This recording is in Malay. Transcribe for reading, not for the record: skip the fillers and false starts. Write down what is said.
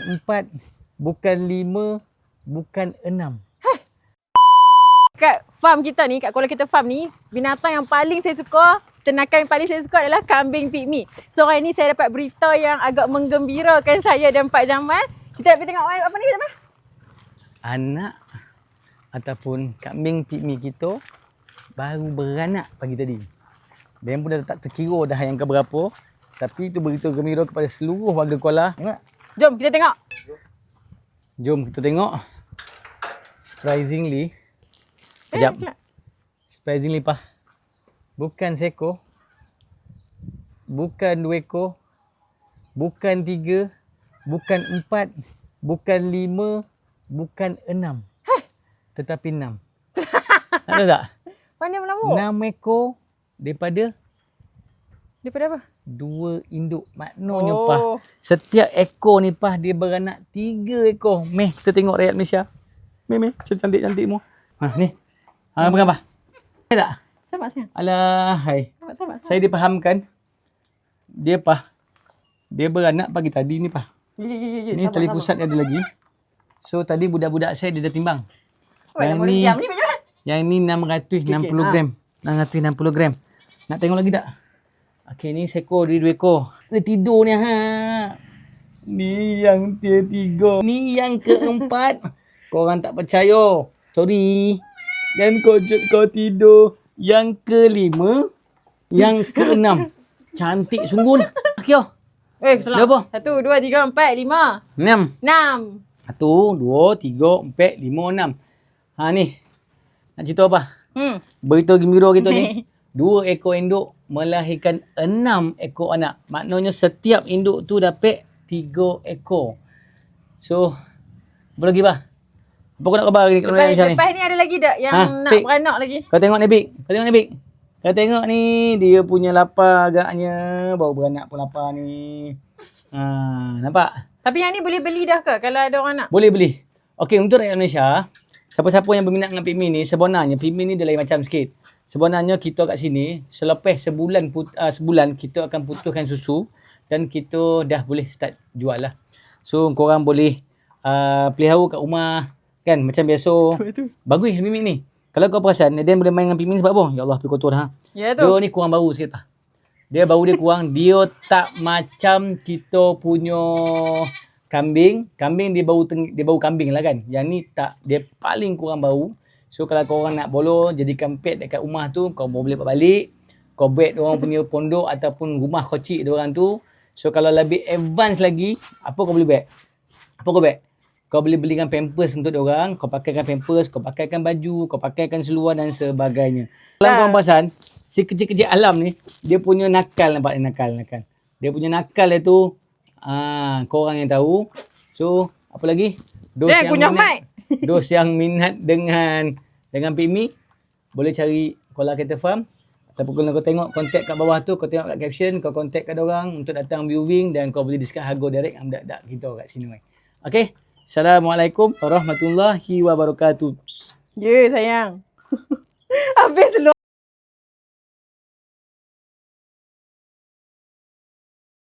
4, bukan 5, bukan 6. Kat farm kita ni, kat kolam kita farm ni, binatang yang paling saya suka, ternakan yang paling saya suka adalah kambing pygmy. So hari ni saya dapat berita yang agak menggembirakan saya dan Pak Jamal. Kita nak pergi tengok apa ni, Pak? Anak ataupun kambing pygmy kita baru beranak pagi tadi. Dan pun dah tak terkira dah yang keberapa. Tapi itu berita gembira kepada seluruh warga Kuala. Tengok. Jom kita tengok. Jom kita tengok. Surprisingly. Sekejap. Surprisingly Pah. Bukan seekor. Bukan 2 ekor. Bukan 3. Bukan 4. Bukan 5. Bukan 6. Tetapi 6. Ada tak? Pandai melambuk. 6 ekor daripada Daripada apa? 2 induk. Maknanya Oh. Pah, setiap ekor ni Pah dia beranak 3 ekor. Meh, kita tengok rakyat Malaysia. Meh, cantik-cantik mu. Ha ni. Ha bukan Pah. Ada tak? Sabar sayang. Alah, hai. Sabar. Saya dipahamkan. Dia Pah, dia beranak pagi tadi ni Pah. Ya. Ni tali pusat ada lagi. So tadi budak-budak saya dia dah timbang. Yang ni, yang ni 660 gram. 660 gram. Nak tengok lagi tak? Okey, ni seekor, dia 2 ekor. Dia tidur ni ha. Ni yang ketiga. Ni yang keempat. Korang tak percaya. Sorry. Dan kau tidur. Yang kelima. Yang keenam. Cantik sungguh ni. Okey. Salah. Berapa? 1, 2, 3, 4, 5. 6. 6. 1, 2, 3, 4, 5, 6. Ha ni. Nak cerita apa? Berita gembira kita ni. 2 ekor induk melahirkan 6 ekor anak. Maknanya setiap induk tu dapat 3 ekor. So, apa lagi bah? Apa kau nak khabar hari ni kat Malaysia ni? Lepas ni ada lagi tak yang nak Pik. beranak lagi? Kau tengok ni, Bik. Kau tengok ni, dia punya lapar agaknya. Baru beranak pun lapar ni. Ha, nampak? Tapi yang ni boleh beli dah ke kalau ada orang nak? Boleh beli. Okey, untuk rakyat Malaysia, siapa-siapa yang berminat dengan pygmy ni, sebenarnya pygmy ni dia lain macam sikit. Sebenarnya kita kat sini, selepas sebulan kita akan putuskan susu dan kita dah boleh start jual lah. So, korang boleh pelihara kat rumah. Kan, macam biasa. Bagus pygmy ni. Kalau kau perasan, Eden boleh main dengan pygmy sebab apa? Ya Allah, pergi kotor ha. Ya tu. Dia ni kurang bau sikit lah. Dia bau dia kurang. Dia tak macam kita punya kambing. Kambing dia bau kambing lah kan. Yang ni tak. Dia paling kurang bau. So kalau korang nak bolo, jadikan pet dekat rumah tu, kau boleh bawa balik. Kau buat diorang punya pondok ataupun rumah kocik diorang tu. So kalau lebih advance lagi, apa kau boleh buat? Apa kau buat? Kau boleh belikan pampers untuk diorang. Kau pakaikan pampers, kau pakaikan baju, kau pakaikan seluar dan sebagainya. Kalau korang perasan, si kecil-kecil alam ni, dia punya nakal, nampak dia nakal. Dia punya nakal dia tu, korang yang tahu. So, apa lagi? Dos yang minat dengan pygmy, boleh cari Kuala Cattle Farm. Ataupun kalau kau tengok kontak kat bawah tu, kau tengok kat caption, kau kontak kat diorang untuk datang viewing dan kau boleh discuss harga direct dengan budak-budak kita kat sini. Okay? Assalamualaikum warahmatullahi wabarakatuh. Ya sayang. Habis lu.